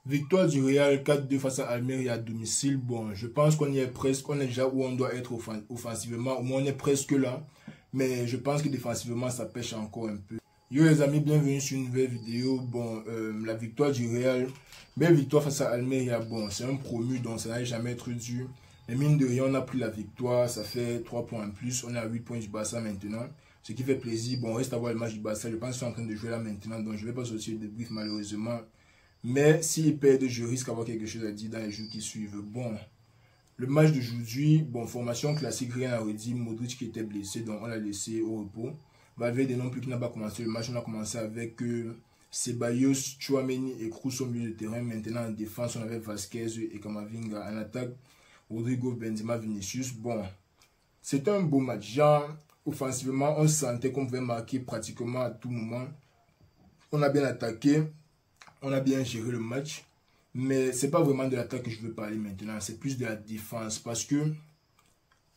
Victoire du Real 4-2 face à Almeria à domicile. Bon, je pense qu'on y est presque. On est déjà où on doit être offensivement. Au moins, on est presque là. Mais je pense que défensivement, ça pêche encore un peu. Yo les amis, bienvenue sur une nouvelle vidéo. Bon, la victoire du Real. Belle victoire face à Almeria. Bon, c'est un promu, donc ça n'a jamais être dur. Mais mine de rien, on a pris la victoire. Ça fait 3 points en plus. On est à 8 points du Barça maintenant. Ce qui fait plaisir. Bon, on reste à voir le match du Barça. Je pense qu'ils sont en train de jouer là maintenant. Donc, je ne vais pas sortir de débrief malheureusement. Mais s'ils perdent, je risque d'avoir quelque chose à dire dans les jours qui suivent. Bon, le match d'aujourd'hui, bon, formation classique, rien à redire. Modric qui était blessé, donc on l'a laissé au repos. Valverde non plus qui n'a pas commencé le match. On a commencé avec Ceballos, Tchouaméni et Kroos au milieu de terrain. Maintenant en défense, on avait Vasquez et Camavinga. En attaque, Rodrigo, Benzema, Vinicius. Bon, c'était un beau match. Genre, offensivement, on sentait qu'on pouvait marquer pratiquement à tout moment. On a bien attaqué. On a bien géré le match, mais c'est pas vraiment de l'attaque que je veux parler maintenant, c'est plus de la défense parce que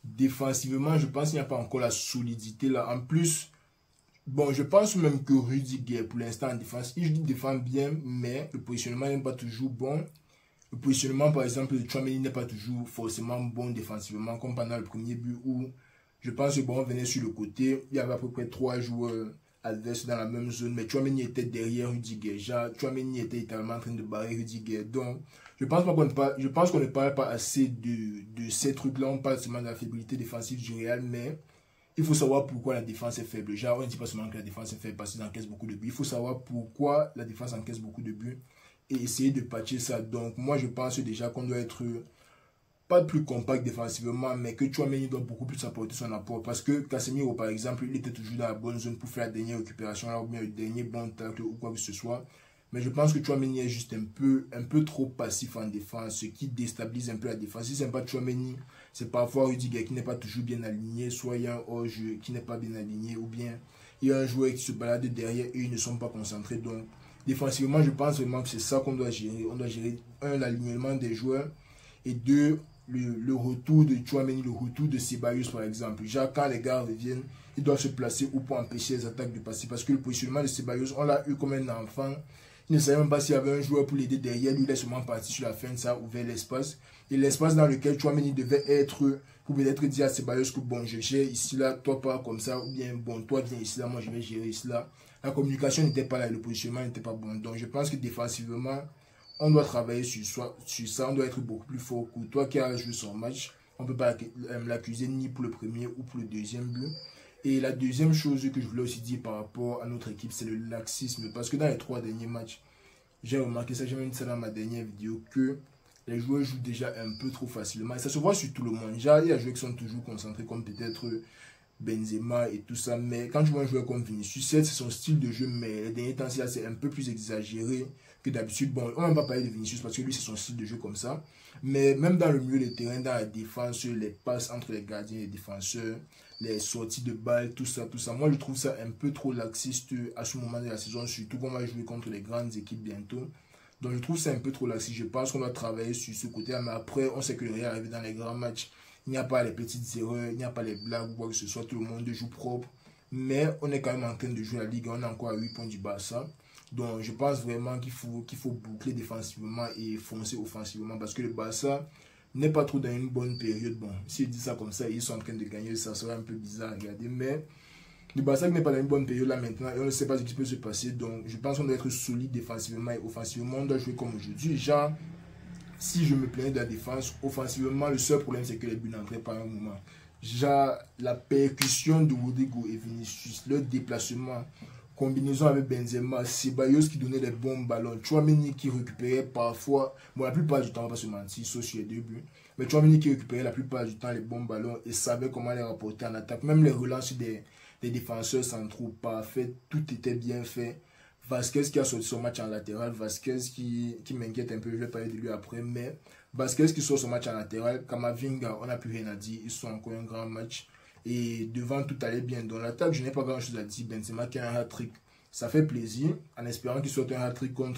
défensivement, je pense qu'il n'y a pas encore la solidité là. En plus, bon, je pense même que Rudiger pour l'instant en défense, il défend bien, mais le positionnement n'est pas toujours bon. Le positionnement, par exemple, de Tchouaméni n'est pas toujours forcément bon défensivement, comme pendant le premier but où je pense que bon, on venait sur le côté, il y avait à peu près 3 joueurs adverses dans la même zone, mais Tchouaméni était derrière Rudiger. Tchouaméni était littéralement en train de barrer Rudiger. Donc, je pense qu'on ne parle pas assez de ces trucs-là. On parle seulement de la faiblesse défensive du Real, mais il faut savoir pourquoi la défense est faible. Genre, on ne dit pas seulement que la défense est faible parce qu'ils encaissent beaucoup de buts. Il faut savoir pourquoi la défense encaisse beaucoup de buts et essayer de patcher ça. Donc, moi, je pense déjà qu'on doit être pas plus compact défensivement, mais que Tchouaméni doit beaucoup plus apporter son apport. Parce que Casemiro, par exemple, il était toujours dans la bonne zone pour faire la dernière récupération, là, ou bien le dernier bon tacle ou quoi que ce soit. Mais je pense que Tchouaméni est juste un peu trop passif en défense, ce qui déstabilise un peu la défense. Si ce n'est pas Tchouaméni, c'est parfois Rudiger qui n'est pas toujours bien aligné, soit il y a un hors-jeu qui n'est pas bien aligné, ou bien il y a un joueur qui se balade derrière et ils ne sont pas concentrés. Donc, défensivement, je pense vraiment que c'est ça qu'on doit gérer. On doit gérer, un, l'alignement des joueurs, et deux, le retour de Tchouaméni, le retour de Ceballos par exemple. Genre quand les gars reviennent, ils doivent se placer où pour empêcher les attaques de passer. Parce que le positionnement de Ceballos, on l'a eu comme un enfant. Il ne savait même pas s'il y avait un joueur pour l'aider derrière. Lui, il est seulement parti sur la fin, ça a ouvert l'espace. Et l'espace dans lequel Tchouaméni devait être, pour peut-être dire à Ceballos que bon, je gère ici là, toi pas comme ça, ou bien bon, toi viens ici là, moi je vais gérer ici là. La communication n'était pas là, le positionnement n'était pas bon. Donc je pense que défensivement, on doit travailler sur ça, on doit être beaucoup plus fort. Toi qui as joué son match, on ne peut pas l'accuser ni pour le premier ou pour le deuxième but. Et la deuxième chose que je voulais aussi dire par rapport à notre équipe, c'est le laxisme. Parce que dans les 3 derniers matchs, j'ai remarqué ça, j'ai même dit ça dans ma dernière vidéo, que les joueurs jouent déjà un peu trop facilement. Et ça se voit sur tout le monde. Genre, il y a des joueurs qui sont toujours concentrés, comme peut-être Benzema et tout ça. Mais quand tu vois un joueur comme Vinicius, c'est son style de jeu, mais les derniers temps, c'est un peu plus exagéré que d'habitude. Bon, on ne va pas parler de Vinicius parce que lui, c'est son style de jeu comme ça. Mais même dans le milieu de terrain, dans la défense, les passes entre les gardiens et les défenseurs, les sorties de balles, tout ça, tout ça. Moi, je trouve ça un peu trop laxiste à ce moment de la saison, surtout qu'on va jouer contre les grandes équipes bientôt. Donc, je trouve ça un peu trop laxiste. Je pense qu'on doit travailler sur ce côté. Mais après, on sait que le Real arrive dans les grands matchs. Il n'y a pas les petites erreurs, il n'y a pas les blagues ou quoi que ce soit. Tout le monde joue propre. Mais on est quand même en train de jouer la Ligue. On est encore à 8 points du Barça. Donc, je pense vraiment qu'il faut boucler défensivement et foncer offensivement. Parce que le Barça n'est pas trop dans une bonne période. Bon, si je dis ça comme ça, ils sont en train de gagner, ça serait un peu bizarre à regarder. Mais le Barça n'est pas dans une bonne période là maintenant et on ne sait pas ce qui peut se passer. Donc, je pense qu'on doit être solide défensivement et offensivement. On doit jouer comme aujourd'hui. Genre, si je me plaignais de la défense, offensivement, le seul problème c'est que les buts n'entraient pas à un moment. Genre, la percussion de Rodrigo et Vinicius, leur déplacement, combinaison avec Benzema, Ceballos qui donnait les bons ballons, Tchouaméni qui récupérait parfois, bon la plupart du temps, on va pas se mentir, sauf sur les 2 buts, mais Tchouaméni qui récupérait la plupart du temps les bons ballons et savait comment les rapporter en attaque. Même les relances des défenseurs centraux parfaits, tout était bien fait. Vasquez qui a sorti son match en latéral, Vasquez qui m'inquiète un peu, je vais parler de lui après, mais Vasquez qui sort son match en latéral, Camavinga, on n'a plus rien à dire, ils sont encore un grand match. Et devant, tout allait bien. Dans l'attaque, je n'ai pas grand chose à dire. Benzema qui a un hat-trick, ça fait plaisir, en espérant qu'il soit un hat-trick en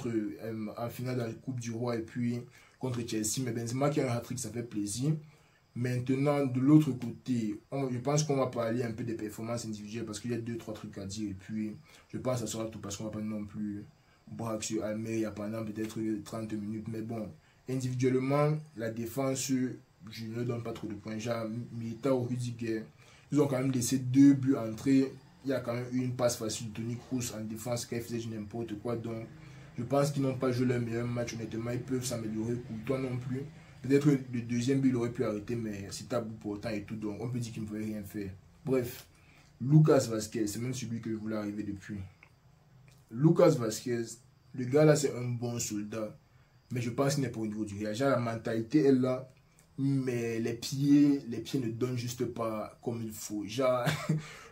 finale de la Coupe du Roi et puis contre Chelsea. Mais Benzema qui a un hat-trick, ça fait plaisir. Maintenant, de l'autre côté, je pense qu'on va parler un peu des performances individuelles parce qu'il y a 2-3 trucs à dire. Et puis, je pense que ça sera tout parce qu'on va pas non plus braque sur Almeria pendant peut-être 30 minutes. Mais bon, individuellement, la défense, je ne donne pas trop de points. Genre, Militao, Rudiger, ils ont quand même laissé 2 buts entrer. Il y a quand même eu une passe facile de Toni Kroos en défense qui faisait n'importe quoi. Donc, je pense qu'ils n'ont pas joué leur meilleur match. Honnêtement, ils peuvent s'améliorer. Courtois non plus. Peut-être le deuxième but, il aurait pu arrêter, mais c'est à bout portant et tout. Donc, on peut dire qu'il ne pouvait rien faire. Bref, Lucas Vazquez, c'est même celui que je voulais arriver depuis. Lucas Vazquez, le gars là, c'est un bon soldat. Mais je pense qu'il n'est pas au niveau du Real. La mentalité est là. Mais les pieds ne donnent juste pas comme il faut. Genre,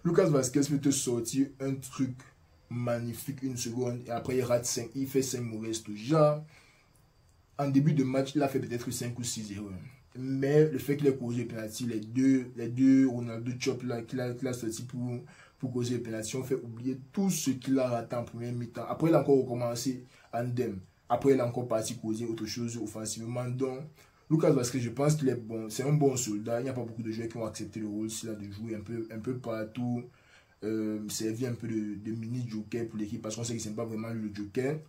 Lucas Vazquez peut te sortir un truc magnifique une seconde et après il rate 5, il fait 5 mauvaises touches. Genre, en début de match, il a fait peut-être 5 ou 6 erreurs. Mais le fait qu'il ait causé le penalty, les deux Ronaldo Chop là qu'il a sorti pour causer le penalty, on fait oublier tout ce qu'il a raté en première mi-temps. Après, il a encore recommencé Andem. Après, il a encore parti causer autre chose offensivement. Donc, Lucas Vazquez, je pense qu'il est bon. C'est un bon soldat. Il n'y a pas beaucoup de joueurs qui ont accepté le rôle là, de jouer un peu partout. Servir un peu de mini-joker pour l'équipe parce qu'on sait que ce n'est pas vraiment le joker.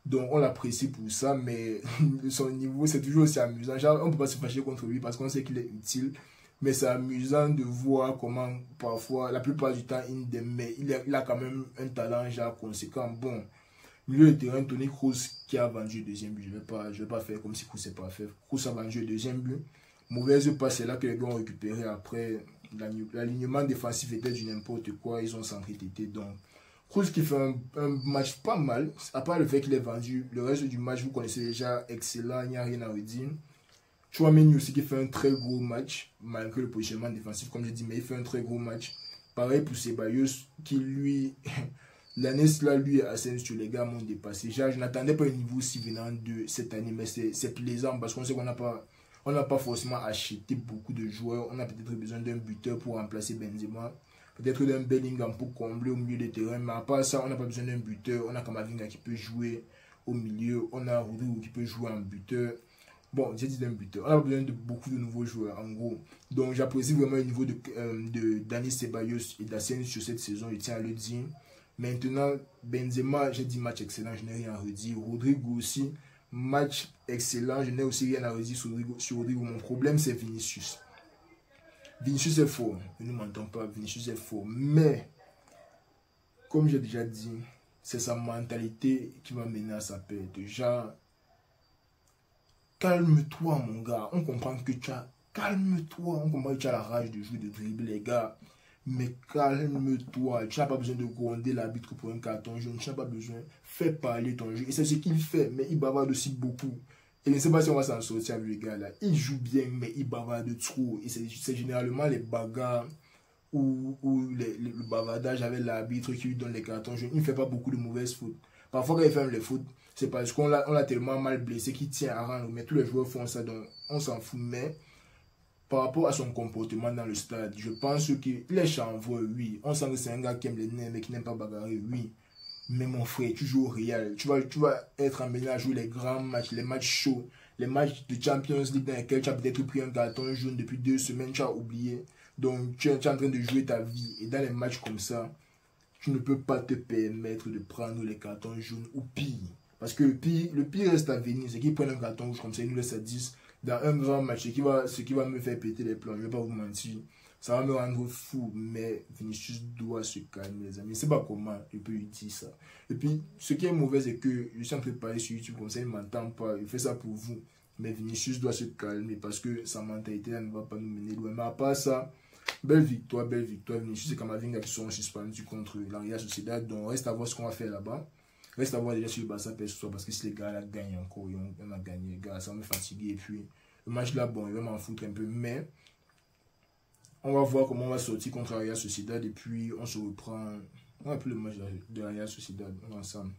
Donc on l'apprécie pour ça, mais son niveau c'est toujours aussi amusant. Genre, on ne peut pas se fâcher contre lui parce qu'on sait qu'il est utile. Mais c'est amusant de voir comment parfois, la plupart du temps, mais il a quand même un talent genre conséquent. Bon. Milieu de terrain, Toni Kroos qui a vendu le deuxième but. Je vais pas faire comme si Kroos n'est pas fait. Kroos a vendu le deuxième but. Mauvaise passe, c'est là que les gars ont récupéré après. L'alignement défensif était du n'importe quoi. Ils ont s'entêté. Donc, Kroos qui fait un match pas mal. À part le fait qu'il est vendu, le reste du match, vous connaissez déjà, excellent. Il n'y a rien à redire. Tchouaméni aussi qui fait un très gros match. Malgré le positionnement défensif, comme je dis, mais il fait un très gros match. Pareil pour Ceballos qui lui... L'année là, lui et Asensio, les gars m'ont dépassé. Genre, je n'attendais pas un niveau aussi venant de cette année, mais c'est plaisant parce qu'on sait qu'on n'a pas forcément acheté beaucoup de joueurs. On a peut-être besoin d'un buteur pour remplacer Benzema, peut-être d'un Bellingham pour combler au milieu de terrain, mais à part ça, on n'a pas besoin d'un buteur. On a Kamavinga qui peut jouer au milieu, on a Rodrigo qui peut jouer en buteur. Bon, j'ai dit d'un buteur. On a besoin de beaucoup de nouveaux joueurs, en gros. Donc, j'apprécie vraiment le niveau de Dani Ceballos et d'Asensio cette saison, je tiens à le dire. Maintenant, Benzema, j'ai dit match excellent, je n'ai rien à redire. Rodrigo aussi, match excellent, je n'ai aussi rien à redire sur Rodrigo. Mon problème, c'est Vinicius. Vinicius est fort, ne nous mentons pas, Vinicius est fort. Mais, comme j'ai déjà dit, c'est sa mentalité qui va mener à sa perte. Genre, calme-toi, mon gars. On comprend que tu as... Calme-toi, on comprend que tu as la rage de jouer, de dribbler, les gars. Mais calme-toi, tu n'as pas besoin de gronder l'arbitre pour un carton jaune, tu n'as pas besoin, fais parler ton jeu. Et c'est ce qu'il fait, mais il bavarde aussi beaucoup. Et je ne sais pas si on va s'en sortir avec le gars là. Il joue bien, mais il bavarde trop. Et c'est généralement les bagarres ou le bavardage avec l'arbitre qui lui donne les cartons jaunes. Il ne fait pas beaucoup de mauvaises fautes. Parfois, quand il fait les fautes, c'est parce qu'on l'a tellement mal blessé qu'il tient à rendre. Mais tous les joueurs font ça, donc on s'en fout. Mais par rapport à son comportement dans le stade, je pense qu'il est chanvreux, oui. On sent que c'est un gars qui aime les nerfs, mais qui n'aime pas bagarrer, oui. Mais mon frère, tu joues au Real. Tu vas être amené à jouer les grands matchs, les matchs chauds, les matchs de Champions League dans lesquels tu as peut-être pris un carton jaune depuis 2 semaines, tu as oublié. Donc, tu es en train de jouer ta vie. Et dans les matchs comme ça, tu ne peux pas te permettre de prendre les cartons jaunes ou pire. Parce que le pire reste à venir. C'est qu'ils prennent un carton rouge comme ça, ils nous laissent à 10 dans un grand match. Ce qui va me faire péter les plombs. Je ne vais pas vous mentir. Ça va me rendre fou. Mais Vinicius doit se calmer, les amis. Je ne sais pas comment je peux lui dire ça. Et puis, ce qui est mauvais, c'est que je suis en train de parler sur YouTube comme ça, il ne m'entend pas. Il fait ça pour vous. Mais Vinicius doit se calmer parce que sa mentalité ne va pas nous mener loin. Mais à part ça, belle victoire. Vinicius et Kamavinga qui sont suspendus contre la Real Sociedad. Donc, reste à voir ce qu'on va faire là-bas. Reste à voir déjà sur le Barça PS3 parce que si les gars là gagnent encore, on a gagné, les gars, ça va me fatiguer. Et puis, le match là, bon, il va m'en foutre un peu. Mais, on va voir comment on va sortir contre la Real Sociedad. Et puis, on se reprend. On va appeler le match de la Real Sociedad. On va ensemble.